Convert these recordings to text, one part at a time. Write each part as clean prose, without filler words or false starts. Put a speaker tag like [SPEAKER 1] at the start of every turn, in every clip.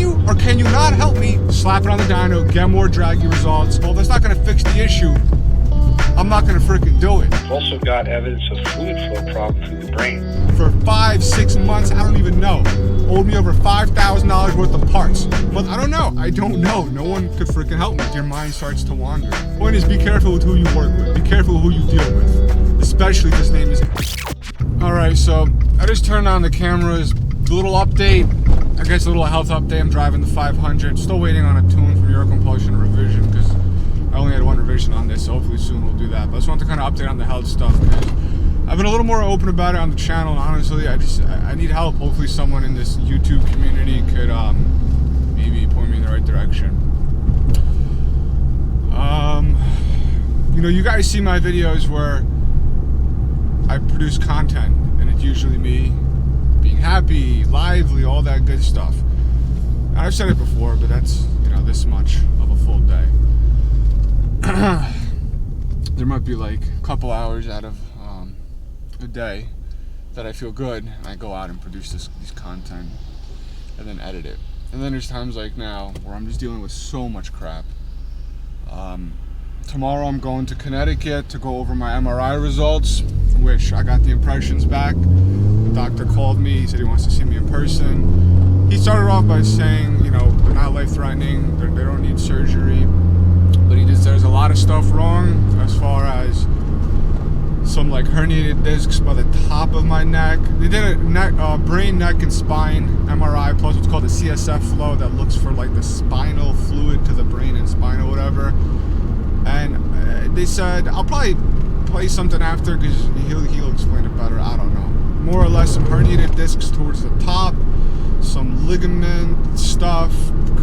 [SPEAKER 1] you or can you not help me? Slap it on the dyno, get more draggy results. Well, that's not gonna fix the issue. I'm not gonna freaking do it.
[SPEAKER 2] We've also got evidence of fluid flow problems through the brain.
[SPEAKER 1] For 5-6 months, I don't even know. Owed me over $5,000 worth of parts. But I don't know. I don't know. No one could freaking help me. Your mind starts to wander. Point is, be careful with who you work with. Be careful who you deal with. Especially if his name is... Alright, so I just turned on the cameras. A little update. I guess a little health update. I'm driving the 500. Still waiting on a tune from Euro Compulsion revision because I only had one revision on this, so hopefully soon we'll do that. But I just want to kind of update on the health stuff because I've been a little more open about it on the channel, and honestly, I need help. Hopefully someone in this YouTube community could maybe point me in the right direction. You know, you guys see my videos where I produce content, and it's usually me being happy, lively, all that good stuff. And I've said it before, but that's, you know, this much of a full day. There might be like a couple hours out of a day that I feel good and I go out and produce this content and then edit it. And then there's times like now where I'm just dealing with so much crap. Tomorrow I'm going to Connecticut to go over my MRI results, which I got the impressions back. The doctor called me, he said he wants to see me in person. He started off by saying, you know, they're not life-threatening, they don't need surgery. But he just, there's a lot of stuff wrong as far as some like herniated discs by the top of my neck. They did a brain, neck, and spine MRI plus what's called a CSF flow that looks for like the spinal fluid to the brain and spine or whatever. And they said, I'll probably play something after because he'll explain it better. I don't know. More or less some herniated discs towards the top, some ligament stuff,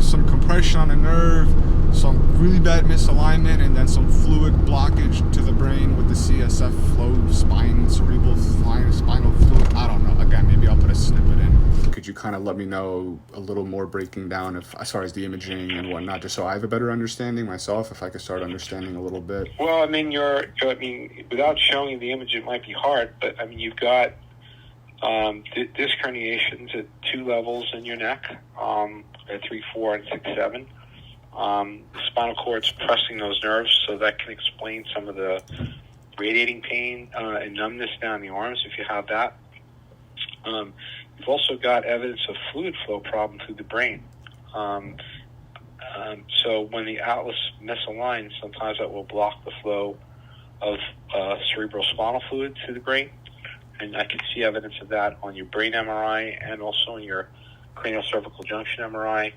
[SPEAKER 1] some compression on a nerve, some really bad misalignment, and then some fluid blockage to the brain with the CSF flow, spine, cerebral spinal fluid. I don't know. Again, maybe I'll put a snippet in. Could you kind of let me know a little more breaking down as far as the imaging and whatnot, just so I have a better understanding myself, if I could start understanding a little bit?
[SPEAKER 2] Well, I mean, without showing you the image, it might be hard, but I mean, you've got disc herniations at 2 levels in your neck, at 3, 4, and 6, 7. The spinal cord's pressing those nerves, so that can explain some of the radiating pain and numbness down the arms if you have that. You've also got evidence of fluid flow problem through the brain. So when the atlas misaligns, sometimes that will block the flow of cerebral spinal fluid to the brain. And I can see evidence of that on your brain MRI and also on your cranial cervical junction MRI.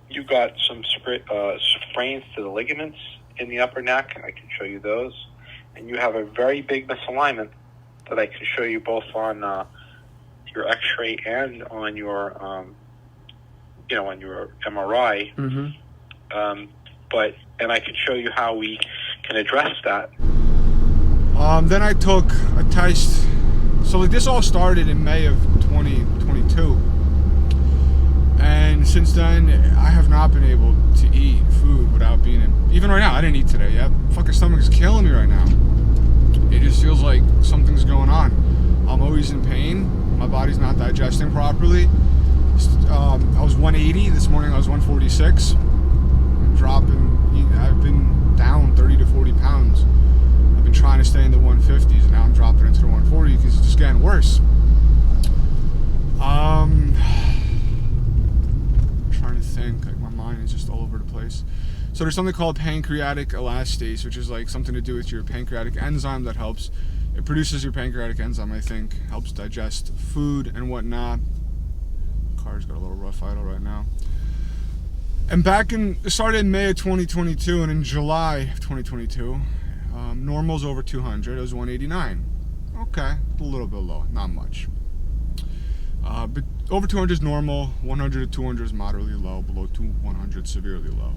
[SPEAKER 2] You've got some sprains to the ligaments in the upper neck. I can show you those. And you have a very big misalignment that I can show you both on your X-ray and on your, on your MRI. Mm-hmm. And I can show you how we can address that.
[SPEAKER 1] Then I took a test. So like this all started in May of 2022. And since then, I have not been able to eat food without being in... Even right now, I didn't eat today yet. Fucking stomach is killing me right now. It just feels like something's going on. I'm always in pain. My body's not digesting properly. I was 180. This morning I was 146. I'm dropping... I've been down 30 to 40 pounds. I've been trying to stay in the 150s, and now I'm dropping into the 140 because it's just getting worse. Trying to think, like my mind is just all over the place. So there's something called pancreatic elastase, which is like something to do with your pancreatic enzyme that helps. It produces your pancreatic enzyme, I think, helps digest food and whatnot. Car's got a little rough idle right now. And it started in May of 2022, and in July of 2022, normal's over 200. It was 189. Okay, a little bit low, not much. But over 200 is normal, 100 to 200 is moderately low, below 100 severely low.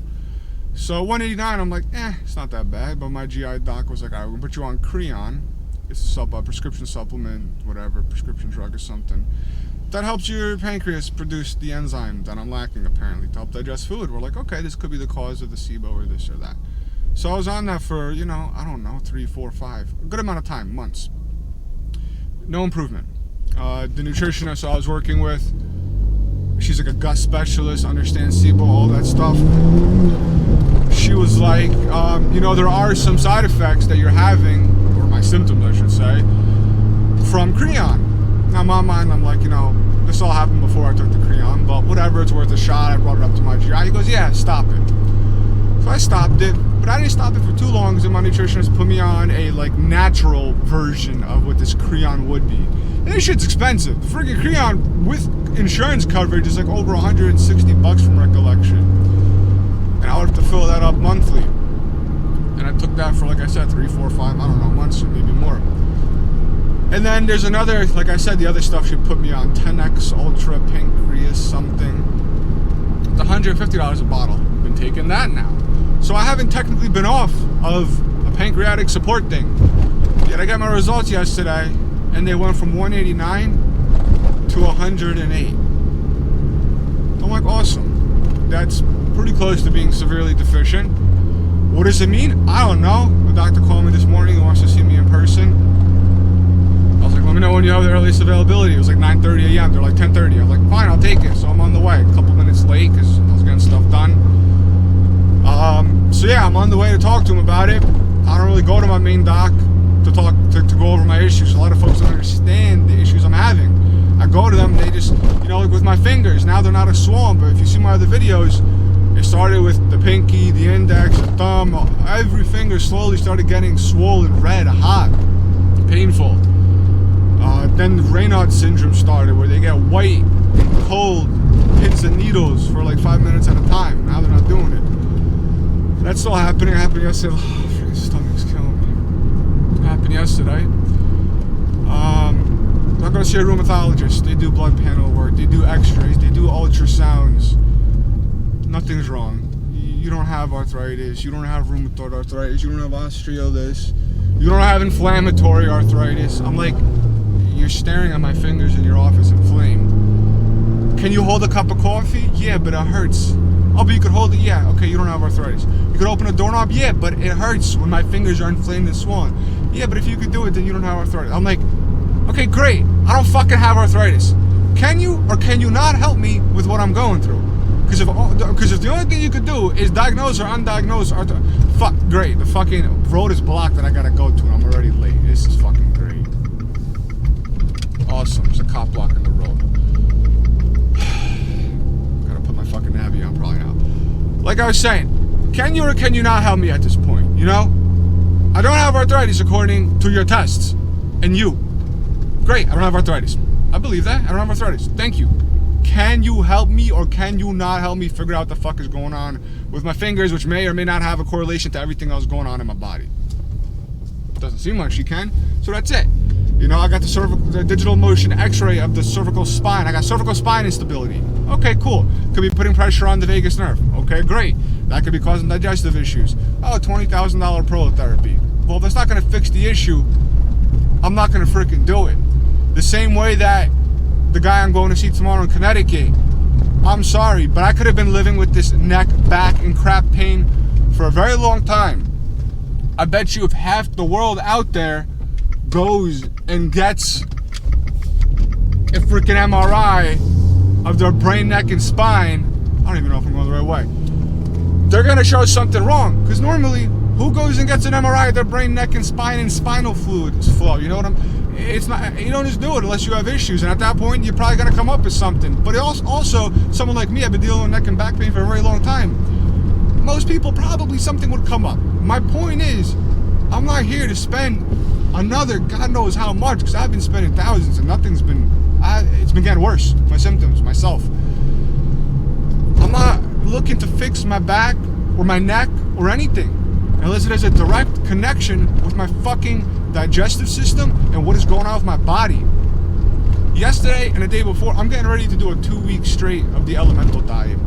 [SPEAKER 1] So 189, I'm like, it's not that bad. But my GI doc was like, all right, we're gonna put you on Creon. It's a prescription supplement, whatever, prescription drug or something. That helps your pancreas produce the enzyme that I'm lacking, apparently, to help digest food. We're like, okay, this could be the cause of the SIBO or this or that. So I was on that for, I don't know, 3, 4, 5, a good amount of time, months. No improvement. The nutritionist I was working with She's like a gut specialist, understands SIBO, all that stuff. She was like, you know, there are some side effects that you're having, or my symptoms, I should say, from Creon. Now, in my mind, I'm like, you know, this all happened before I took the Creon, but whatever, it's worth a shot. I brought it up to my GI. He goes, yeah, stop it. So I stopped it, but I didn't stop it for too long because my nutritionist put me on a like natural version of what this Creon would be. And this shit's expensive. The freaking Creon with insurance coverage is like over $160 from recollection. And I would have to fill that up monthly. And I took that for, like I said, 3, 4, 5, I don't know, months or maybe more. And then there's another, like I said, the other stuff she put me on, 10X Ultra Pancreas something. It's $150 a bottle. I've been taking that now. So I haven't technically been off of a pancreatic support thing. Yet I got my results yesterday, and they went from 189 to 108. I'm like, awesome. That's pretty close to being severely deficient. What does it mean? I don't know. The doctor called me this morning. He wants to see me in person. I was like, let me know when you have the earliest availability. It was like 9:30 a.m. They're like 10:30. I was like, fine, I'll take it. So I'm on the way. A couple minutes late because I was getting stuff done. So yeah, I'm on the way to talk to him about it. I don't really go to my main doc to talk to go over my issues. A lot of folks don't understand the issues I'm having. I go to them, they just, you know, like with my fingers, now they're not as swollen, but if you see my other videos, it started with the pinky, the index, the thumb, every finger slowly started getting swollen, red, hot, painful. Then the Raynaud syndrome started, where they get white and cold pins and needles for like 5 minutes at a time. Now they're not doing it. That's still happening. It happened yesterday. Oh, freaking stomach's killing me. It happened yesterday. I'm not going to see a rheumatologist. They do blood panel work. They do x-rays. They do ultrasounds. Nothing's wrong. You don't have arthritis. You don't have rheumatoid arthritis. You don't have osteo this. You don't have inflammatory arthritis. I'm like, you're staring at my fingers in your office inflamed. Can you hold a cup of coffee? Yeah, but it hurts. Oh, but you could hold it? Yeah, okay, you don't have arthritis. You could open a doorknob? Yeah, but it hurts when my fingers are inflamed and swollen. Yeah, but if you could do it, then you don't have arthritis. I'm like, okay, great. I don't fucking have arthritis. Can you or can you not help me with what I'm going through? Because if the only thing you could do is diagnose or undiagnose arthritis, fuck, great. The fucking road is blocked that I gotta go to and I'm already late. This is fucking great. Awesome, there's a cop blocking the road. Gotta put my fucking navy on probably now. Like I was saying, can you or can you not help me at this point, you know? I don't have arthritis according to your tests. And you. Great, I don't have arthritis. I believe that. I don't have arthritis. Thank you. Can you help me or can you not help me figure out what the fuck is going on with my fingers, which may or may not have a correlation to everything else going on in my body? Doesn't seem like she can, so that's it. You know, I got the digital motion x-ray of the cervical spine. I got cervical spine instability. Okay, cool. Could be putting pressure on the vagus nerve. Okay, great. That could be causing digestive issues. Oh, $20,000 prolotherapy. Well, if that's not going to fix the issue, I'm not going to freaking do it. The same way that the guy I'm going to see tomorrow in Connecticut, I'm sorry, but I could have been living with this neck, back, and crap pain for a very long time. I bet you if half the world out there goes and gets a freaking MRI of their brain, neck, and spine, I don't even know if I'm going the right way, they're going to show something wrong. Because normally, who goes and gets an MRI of their brain, neck, and spine and spinal fluid flow? You know what it's not, you don't just do it unless you have issues, and at that point you're probably going to come up with something. But also someone like me, I've been dealing with neck and back pain for a very long time. Most people, probably something would come up. My point is, I'm not here to spend another God knows how much, because I've been spending thousands and nothing's been, it's been getting worse, my symptoms, myself. I'm not looking to fix my back or my neck or anything unless it has a direct connection with my fucking digestive system and what is going on with my body. Yesterday and the day before, I'm getting ready to do a 2-week straight of the Elemento diet.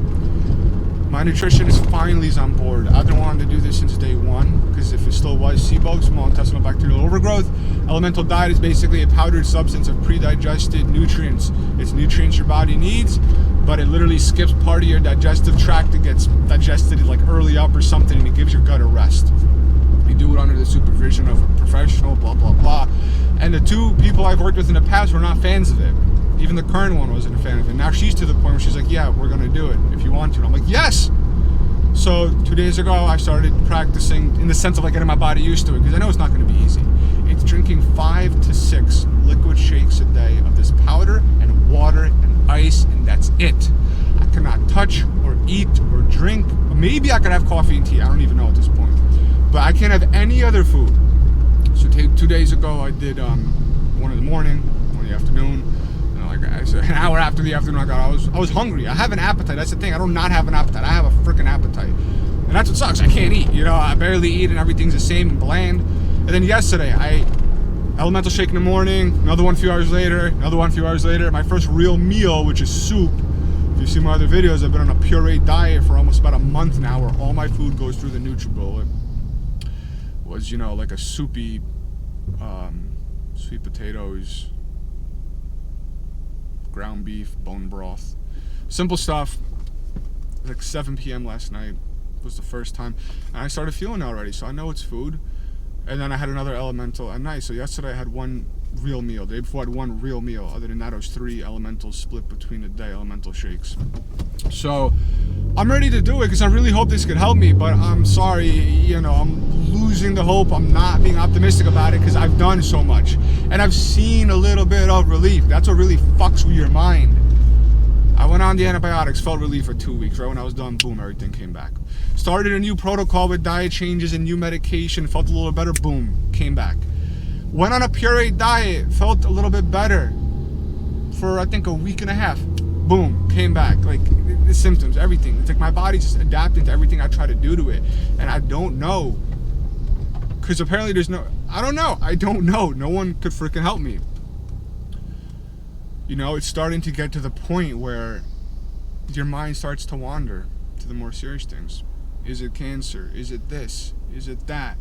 [SPEAKER 1] My nutritionist finally is on board. I've been wanting to do this since day one, because if it still was SIBO, small intestinal bacterial overgrowth, Elemental diet is basically a powdered substance of pre-digested nutrients. It's nutrients your body needs, but it literally skips part of your digestive tract that gets digested like early up or something, and it gives your gut a rest. You do it under the supervision of a professional, blah, blah, blah. And the two people I've worked with in the past were not fans of it. Even the current one wasn't a fan of it. Now she's to the point where she's like, yeah, we're going to do it if you want to. And I'm like, yes! So 2 days ago, I started practicing in the sense of like getting my body used to it, because I know it's not going to be easy. It's drinking 5 to 6 liquid shakes a day of this powder and water and ice, and that's it. I cannot touch or eat or drink. Maybe I could have coffee and tea. I don't even know at this point. But I can't have any other food. So 2 days ago, I did one in the morning, one in the afternoon. An hour after the afternoon, I was hungry. I have an appetite. That's the thing. I do not have an appetite. I have a freaking appetite. And that's what sucks. I can't eat. You know, I barely eat and everything's the same and bland. And then yesterday, elemental shake in the morning, another one a few hours later, another one a few hours later. My first real meal, which is soup. If you see my other videos, I've been on a puree diet for almost about a month now, where all my food goes through the NutriBullet. Was, you know, like a soupy, sweet potatoes, ground beef, bone broth, simple stuff. It was like 7 p.m. last night was the first time, and I started feeling it already, so I know it's food. And then I had another elemental at night. So yesterday I had one real meal. The day before I had one real meal. Other than that, it was 3 elementals split between the day, elemental shakes. So I'm ready to do it because I really hope this could help me, but I'm sorry, you know, I'm losing the hope. I'm not being optimistic about it because I've done so much and I've seen a little bit of relief. That's what really fucks with your mind. I went on the antibiotics, felt relief for 2 weeks. Right when I was done, boom, everything came back. Started a new protocol with diet changes and new medication, felt a little better, boom, came back. Went on a puree diet, felt a little bit better for I think a week and a half. Boom, came back. Like the symptoms, everything. It's like my body's just adapting to everything I try to do to it. And I don't know. Because apparently there's no, I don't know. No one could freaking help me. You know, it's starting to get to the point where your mind starts to wander to the more serious things. Is it cancer? Is it this? Is it that?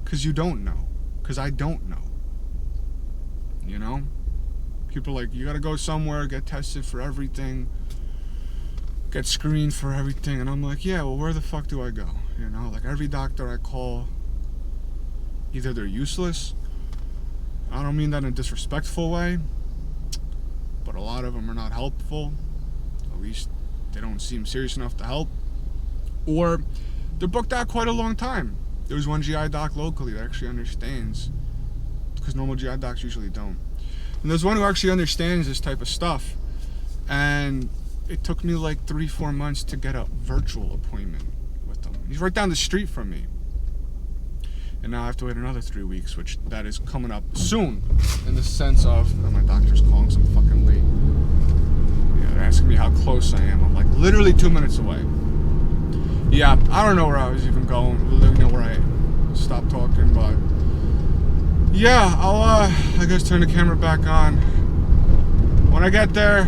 [SPEAKER 1] Because you don't know. Because I don't know. You know? People are like, you gotta go somewhere, get tested for everything, get screened for everything. And I'm like, yeah, well, where the fuck do I go? You know, like every doctor I call, either they're useless, I don't mean that in a disrespectful way, but a lot of them are not helpful. At least they don't seem serious enough to help. Or they're booked out quite a long time. There's one GI doc locally that actually understands, because normal GI docs usually don't. And there's one who actually understands this type of stuff. And it took me like 3-4 months to get a virtual appointment with him. He's right down the street from me. And now I have to wait another 3 weeks, which that is coming up soon. In the sense of, oh, my doctor's calling, so I'm fucking late. Yeah, they're asking me how close I am. I'm like literally 2 minutes away. Yeah, I don't know where I was even going. I don't know where I stopped talking, but yeah, I'll I guess turn the camera back on when I get there.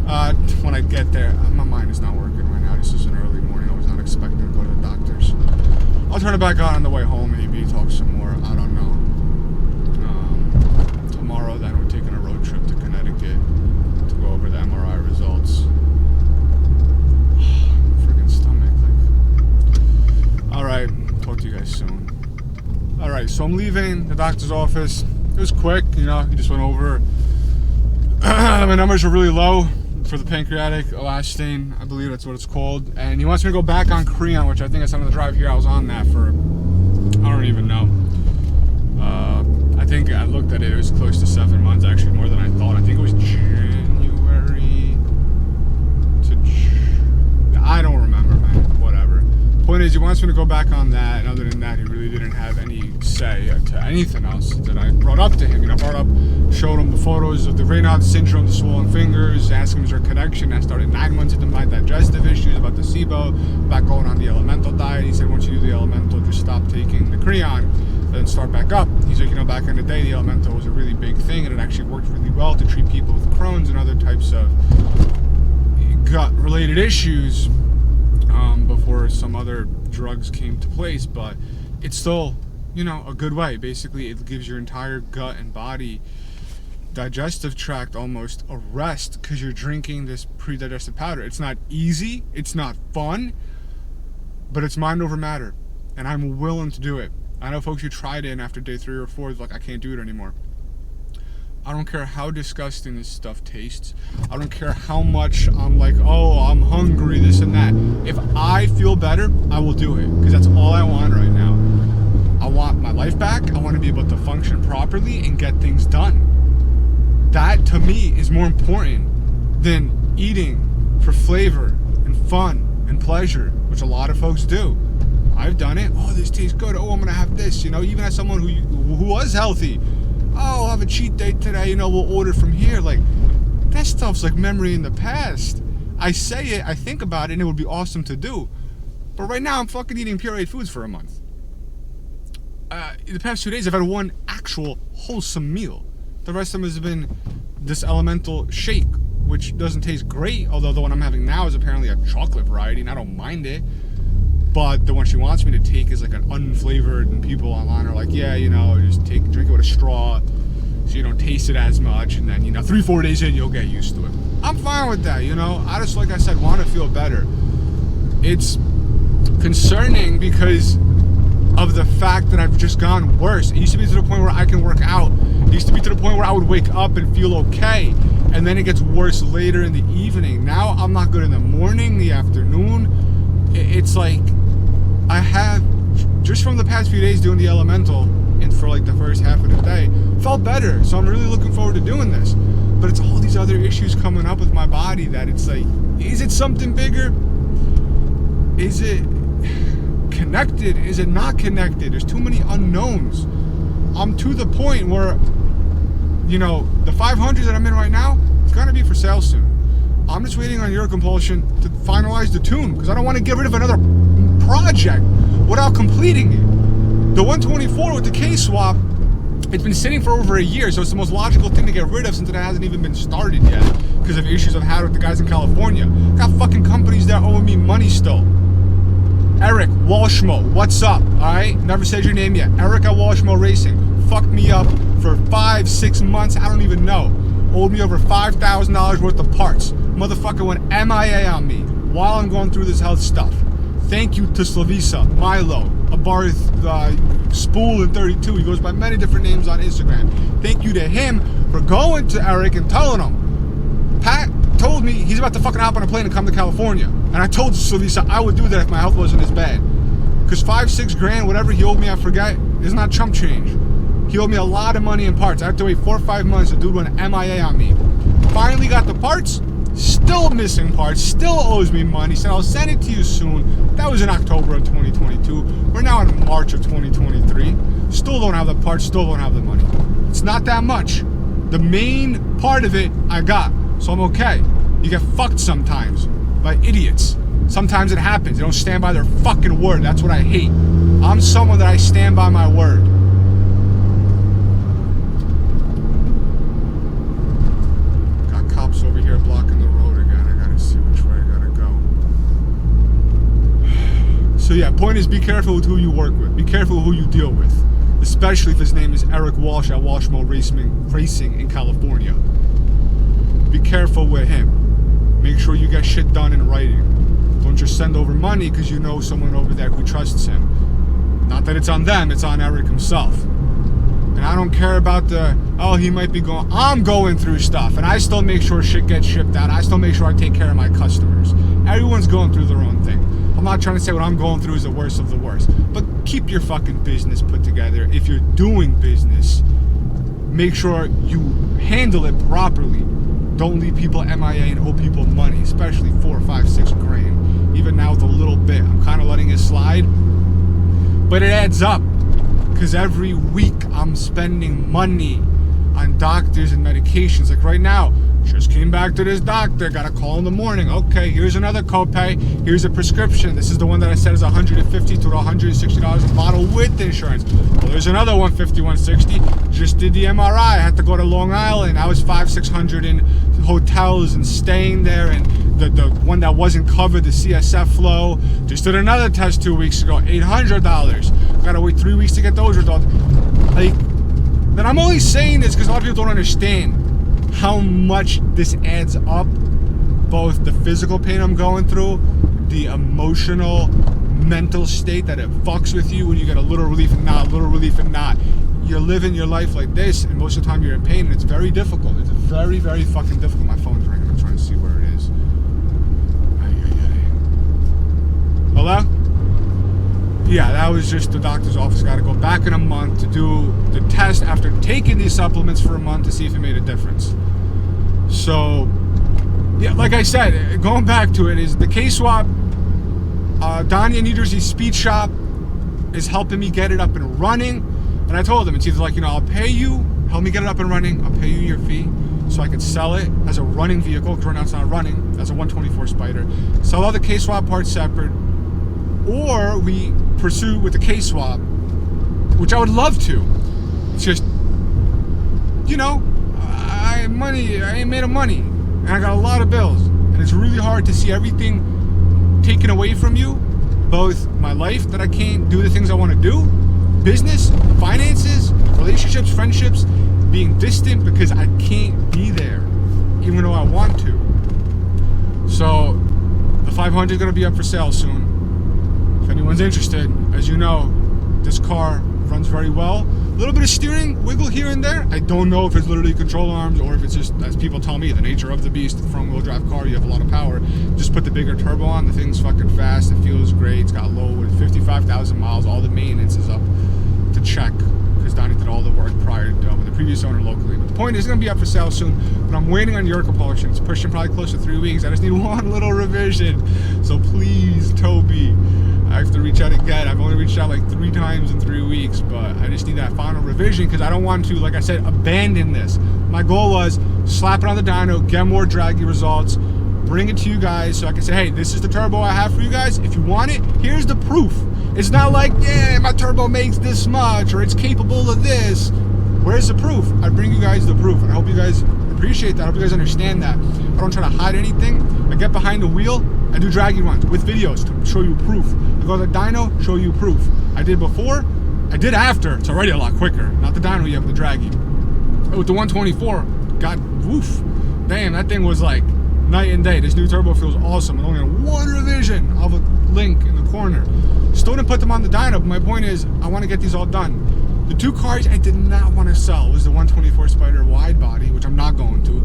[SPEAKER 1] My mind is not working right now. This is an early morning. I was not expecting to go to the doctor's. I'll turn it back on the way home, maybe talk some more. I don't know. Tomorrow, then we're taking a road trip to Connecticut to go over the MRI results. Freaking stomach. Like. All right, talk to you guys soon. All right, so I'm leaving the doctor's office. It was quick, you know. He just went over. My numbers are really low for the pancreatic elastine, I believe that's what it's called. And he wants me to go back on Creon, which I think it's on the drive here. I was on that for, I don't even know. I think I looked at it, it was close to 7 months, actually more than I thought. I think it was January to, I don't remember, man, whatever. Point is, he wants me to go back on that, and other than that, he really didn't have any say to anything else that I brought up to him. You know, showed him the photos of the Raynaud syndrome, the swollen fingers, asked him is there a connection. I started 9 months into my digestive issues, about the SIBO, about going on the Elemental diet. He said once you do the Elemental, just stop taking the Creon, then start back up. He's like, you know, back in the day, the Elemental was a really big thing, and it actually worked really well to treat people with Crohn's and other types of gut-related issues. Before some other drugs came to place, but it's still, you know, a good way. Basically, it gives your entire gut and body digestive tract almost a rest because you're drinking this pre-digested powder. It's not easy, it's not fun, but it's mind over matter, and I'm willing to do it. I know folks who tried it and after day 3 or 4 is like, I can't do it anymore. I don't care how disgusting this stuff tastes. I don't care how much I'm like, oh, I'm hungry, this and that. If I feel better, I will do it, because that's all I want right now. I want my life back. I want to be able to function properly and get things done. That, to me, is more important than eating for flavor and fun and pleasure, which a lot of folks do. I've done it. Oh, this tastes good. Oh, I'm going to have this. You know, even as someone who was healthy. Oh, I'll have a cheat day today. You know, we'll order from here. Like, that stuff's like memory in the past. I say it, I think about it, and it would be awesome to do. But right now, I'm fucking eating pureed foods for a month. In the past 2 days, I've had one actual wholesome meal. The rest of them has been this Elemento shake, which doesn't taste great, although the one I'm having now is apparently a chocolate variety, and I don't mind it. But the one she wants me to take is like an unflavored, and people online are like, yeah, you know, just drink it with a straw so you don't taste it as much, and then, you know, 3-4 days in, you'll get used to it. I'm fine with that, you know. I just, like I said, want to feel better. It's concerning because of the fact that I've just gone worse. It used to be to the point where I can work out. It used to be to the point where I would wake up and feel okay, and then it gets worse later in the evening. Now I'm not good in the morning, the afternoon. It's like I have, just from the past few days doing the Elemental, and for like the first half of the day, felt better. So I'm really looking forward to doing this. But it's all these other issues coming up with my body that it's like, is it something bigger? Is it connected? Is it not connected? There's too many unknowns. I'm to the point where, you know, the 500 that I'm in right now, it's gonna be for sale soon. I'm just waiting on your compulsion to finalize the tune, because I don't want to get rid of another project without completing it. The 124 with the K-swap, it's been sitting for over a year, so it's the most logical thing to get rid of since it hasn't even been started yet because of issues I've had with the guys in California. Got fucking companies there owing me money still. Eric Walshmo, what's up? Alright? Never said your name yet. Eric at Walshmo Racing fucked me up for 5-6 months, I don't even know. Owed me over $5,000 worth of parts. Motherfucker went MIA on me while I'm going through this health stuff. Thank you to Slavisa, Milo, Abarth, Spool and 32. He goes by many different names on Instagram. Thank you to him for going to Eric and telling him. Pat told me he's about to fucking hop on a plane and come to California. And I told Slavisa I would do that if my health wasn't as bad. Because 5-6 grand, whatever he owed me, I forget, is not chump change. He owed me a lot of money in parts. I had to wait 4 or 5 months. The dude went MIA on me. Finally got the parts. Still missing parts, still owes me money. Said I'll send it to you soon. That was in October of 2022. We're now in March of 2023. Still don't have the parts, still don't have the money. It's not that much. The main part of it I got, so I'm okay. You get fucked sometimes by idiots. Sometimes it happens. They don't stand by their fucking word. That's what I hate. I'm someone that I stand by my word. Over here blocking the road again. I gotta see which way I gotta go. So yeah, point is, be careful with who you work with. Be careful with who you deal with. Especially if his name is Eric Walsh at Walshmo Racing in California. Be careful with him. Make sure you get shit done in writing. Don't just send over money because you know someone over there who trusts him. Not that it's on them, it's on Eric himself. And I don't care about the, oh, he might be going, I'm going through stuff, and I still make sure shit gets shipped out. I still make sure I take care of my customers. Everyone's going through their own thing. I'm not trying to say what I'm going through is the worst of the worst, but keep your fucking business put together. If you're doing business, make sure you handle it properly. Don't leave people MIA and owe people money, especially 4, 5, 6 grand. Even now with a little bit, I'm kind of letting it slide, but it adds up. Because every week I'm spending money on doctors and medications. Like right now, just came back to this doctor, got a call in the morning. Okay, here's another copay, here's a prescription. This is the one that I said is $150 to $160 a bottle with insurance. Well, there's another one, $50, $160. Just did the MRI, I had to go to Long Island. I was $500-600 in hotels and staying there, and the one that wasn't covered, the CSF flow. Just did another test 2 weeks ago, $800. Gotta wait 3 weeks to get those results. Like, then I'm only saying this because a lot of people don't understand how much this adds up. Both the physical pain I'm going through, the emotional, mental state that it fucks with you when you get a little relief and not, a little relief and not. you're living your life like this, and most of the time you're in pain, and it's very difficult. It's very, very fucking difficult. My phone's ringing. I'm trying to see where it is. Hello? Yeah, that was just the doctor's office. Got to go back in a month to do the test after taking these supplements for a month to see if it made a difference. So, yeah, like I said, going back to it, is the K-Swap, Donnie, New Jersey Speed Shop is helping me get it up and running. And I told them, it's either like, you know, I'll pay you, help me get it up and running, I'll pay you your fee so I could sell it as a running vehicle, because right now it's not running, as a 124 Spider. Sell all the K-Swap parts separate, or we pursue with the K-Swap, which I would love to. It's just, you know, I ain't made of money, and I got a lot of bills, and it's really hard to see everything taken away from you, both my life, that I can't do the things I want to do, business, finances, relationships, friendships, being distant because I can't be there, even though I want to. So the 500 is going to be up for sale soon. If anyone's interested, as you know, this car runs very well. A little bit of steering wiggle here and there. I don't know if it's literally control arms or if it's just, as people tell me, the nature of the beast, the front wheel drive car, you have a lot of power. Just put the bigger turbo on, the thing's fucking fast, it feels great, it's got low with 55,000 miles, all the maintenance is up to check, because Donnie did all the work prior to with the previous owner locally. But the point is, it's going to be up for sale soon, but I'm waiting on your compulsion. It's pushing probably close to 3 weeks. I just need one little revision. So please, Toby, I have to reach out again. I've only reached out like 3 times in 3 weeks, but I just need that final revision because I don't want to, like I said, abandon this. My goal was slap it on the dyno, get more draggy results, bring it to you guys so I can say, hey, this is the turbo I have for you guys. If you want it, here's the proof. It's not like, yeah, my turbo makes this much or it's capable of this. Where's the proof? I bring you guys the proof, and I hope you guys appreciate that. I hope you guys understand that. I don't try to hide anything. I get behind the wheel, I do draggy runs with videos to show you proof. I go to the dyno, show you proof. I did before, I did after. It's already a lot quicker. Not the dyno, you have the draggy. With the 124, God, woof. Damn, that thing was like night and day. This new turbo feels awesome. I only had one revision. I'll have a link in the corner. Still didn't put them on the dyno, but my point is, I want to get these all done. The 2 cars I did not want to sell was the 124 Spider wide body, which I'm not going to,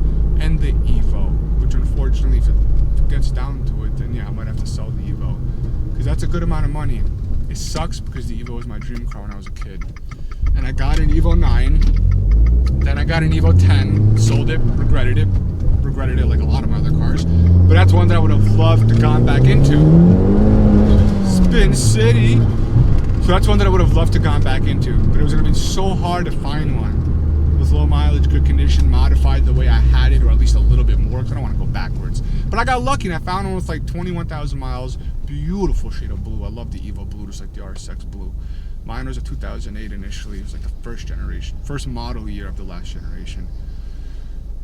[SPEAKER 1] and the Evo, which unfortunately, if it gets down to it, then yeah, I might have to sell the Evo, because that's a good amount of money. It sucks because the Evo was my dream car when I was a kid, and I got an Evo 9, then I got an Evo 10, sold it, regretted it like a lot of my other cars, but that's one that I would have loved to gone back into. Spin City. So that's one that I would have loved to gone back into, but it was going to be so hard to find one with low mileage, good condition, modified the way I had it, or at least a little bit more, because I don't want to go backwards. But I got lucky, and I found one with like 21,000 miles, beautiful shade of blue. I love the Evo Blue, just like the RSX Blue. Mine was a 2008 initially. It was like the first model year of the last generation.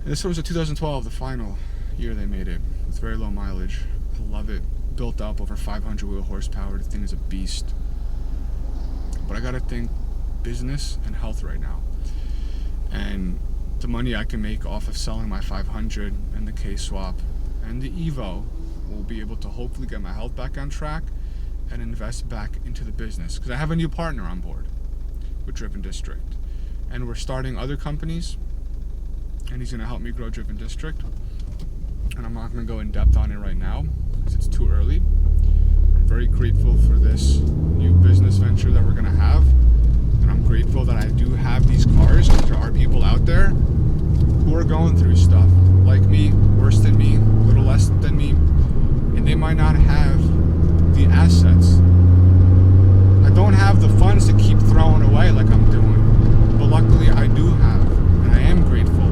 [SPEAKER 1] And this one was a 2012, the final year they made it, with very low mileage. I love it. Built up over 500 wheel horsepower. The thing is a beast. But I gotta think business and health right now. And the money I can make off of selling my 500 and the K-Swap and the Evo will be able to hopefully get my health back on track and invest back into the business. Because I have a new partner on board with Driven District. And we're starting other companies, and he's gonna help me grow Driven District. And I'm not gonna go in depth on it right now because it's too early. I'm very grateful for this new business venture that we're going to have, and I'm grateful that I do have these cars, because there are people out there who are going through stuff like me, worse than me, a little less than me, and they might not have the assets. I don't have the funds to keep throwing away like I'm doing, but luckily I do have, and I am grateful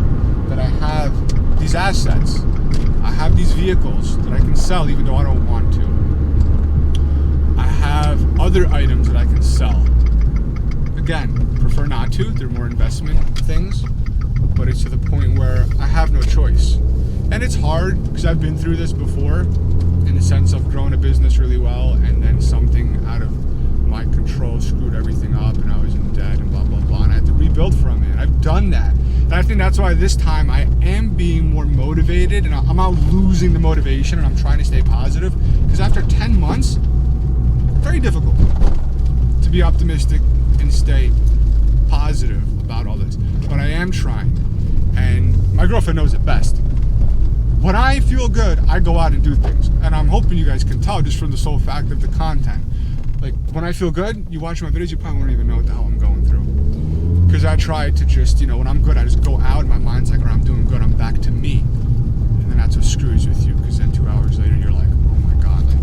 [SPEAKER 1] that I have these assets. I have these vehicles that I can sell even though I don't want to. I have other items that I can sell. Again, prefer not to. They're more investment things, but it's to the point where I have no choice. And it's hard because I've been through this before, in the sense of growing a business really well and then something out of my control screwed everything up and I was in debt and blah, blah, blah, and I had to rebuild from it. I've done that. And I think that's why this time I am being more motivated, and I'm not losing the motivation, and I'm trying to stay positive, because after 10 months, very difficult to be optimistic and stay positive about all this, but I am trying, and my girlfriend knows it best. When I feel good, I go out and do things, and I'm hoping you guys can tell just from the sole fact of the content. Like, when I feel good, you watch my videos, you probably won't even know what the hell I'm going through. Because I try to just, when I'm good, I just go out and my mind's like, all right, I'm doing good, I'm back to me. And then that's what screws with you, because then 2 hours later, you're like, oh my God, like,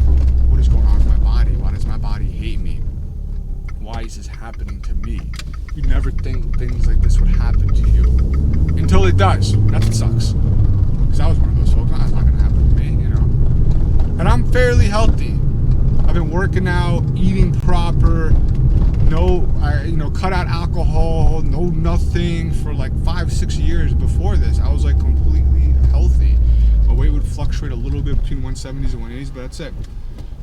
[SPEAKER 1] what is going on with my body? Why does my body hate me? Why is this happening to me? You never think things like this would happen to you. Until it does. That's what sucks. Because I was one of those folks, that's not going to happen to me, And I'm fairly healthy. I've been working out, eating proper, cut out alcohol, no nothing for like 5-6 years before this. I was like completely healthy. My weight would fluctuate a little bit between 170s and 180s, but that's it.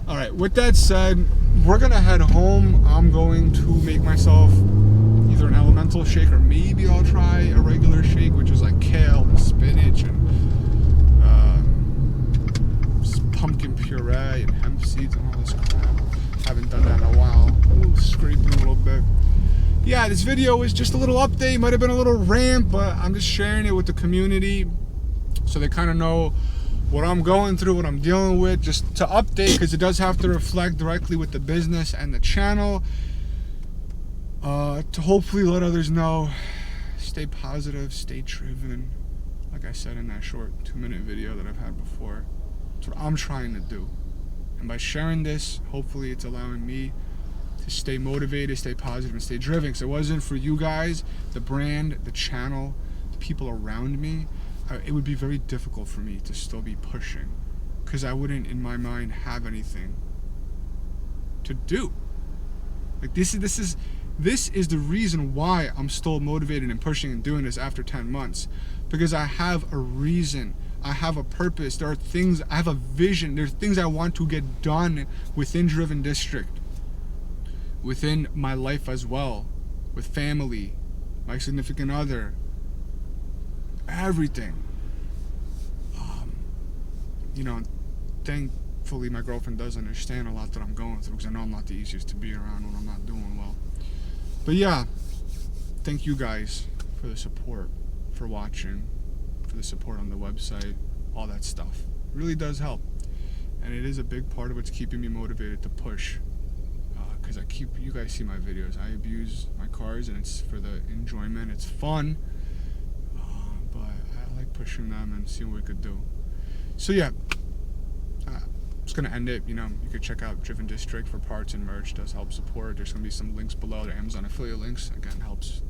[SPEAKER 1] All right, with that said, we're gonna head home. I'm going to make myself either an elemental shake or maybe I'll try a regular shake, which is like kale and spinach and pumpkin puree and hemp seeds and all this crap. Haven't done that in a while. Ooh, scraping a little bit. Yeah, this video was just a little update. Might have been a little rant, but I'm just sharing it with the community so they kind of know what I'm going through, what I'm dealing with, just to update, because it does have to reflect directly with the business and the channel, to hopefully let others know, stay positive, stay driven, like I said in that short 2-minute video that I've had before. That's what I'm trying to do, and by sharing this, hopefully it's allowing me to stay motivated, stay positive, and stay driven. Because it wasn't for you guys, the brand, the channel, the people around me, it would be very difficult for me to still be pushing, because I wouldn't in my mind have anything to do. Like this is the reason why I'm still motivated and pushing and doing this after 10 months, because I have a reason, I have a purpose, there are things, I have a vision, there's things I want to get done within Driven District, within my life as well, with family, my significant other, everything. Thankfully my girlfriend does understand a lot that I'm going through, because I know I'm not the easiest to be around when I'm not doing well. But yeah, thank you guys for the support, for watching, for the support on the website, all that stuff. It really does help, and it is a big part of what's keeping me motivated to push. Because you guys see my videos, I abuse my cars, and it's for the enjoyment, it's fun, but I like pushing them and seeing what we could do. So yeah, I'm just gonna end it. You could check out Driven District for parts and merch, does help support. There's gonna be some links below, the Amazon affiliate links, again helps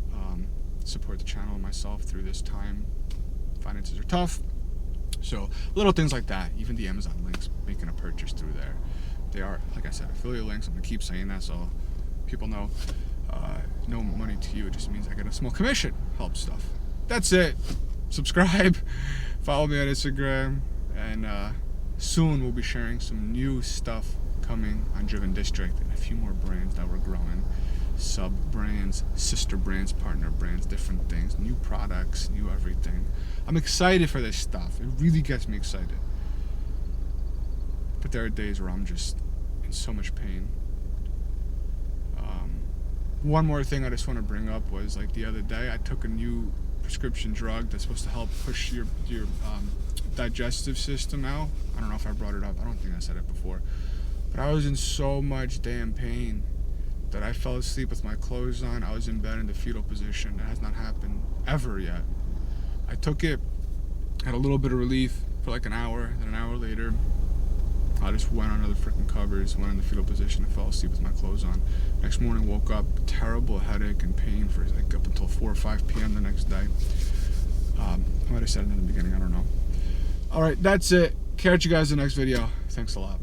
[SPEAKER 1] support the channel and myself through this time. Finances are tough, so little things like that, even the Amazon links, making a purchase through there, they are, like I said, affiliate links. I'm gonna keep saying that so people know. No money to you, it just means I get a small commission. Helps stuff. That's it. Subscribe, follow me on Instagram, and soon we'll be sharing some new stuff coming on Driven District and a few more brands that we're growing. Sub-brands, sister brands, partner brands, different things, new products, new everything. I'm excited for this stuff. It really gets me excited. But there are days where I'm just in so much pain. One more thing I just want to bring up was, like, the other day I took a new prescription drug that's supposed to help push your digestive system out. I don't know if I brought it up. I don't think I said it before. But I was in so much damn pain that I fell asleep with my clothes on. I was in bed in the fetal position. That has not happened ever yet. I took it, had a little bit of relief for like an hour, then an hour later I just went under the freaking covers, went in the fetal position, and fell asleep with my clothes on. Next morning, woke up, terrible headache and pain for like up until 4 or 5 p.m. the next day. I might have said it in the beginning, I don't know. All right, that's it. Catch you guys in the next video. Thanks a lot.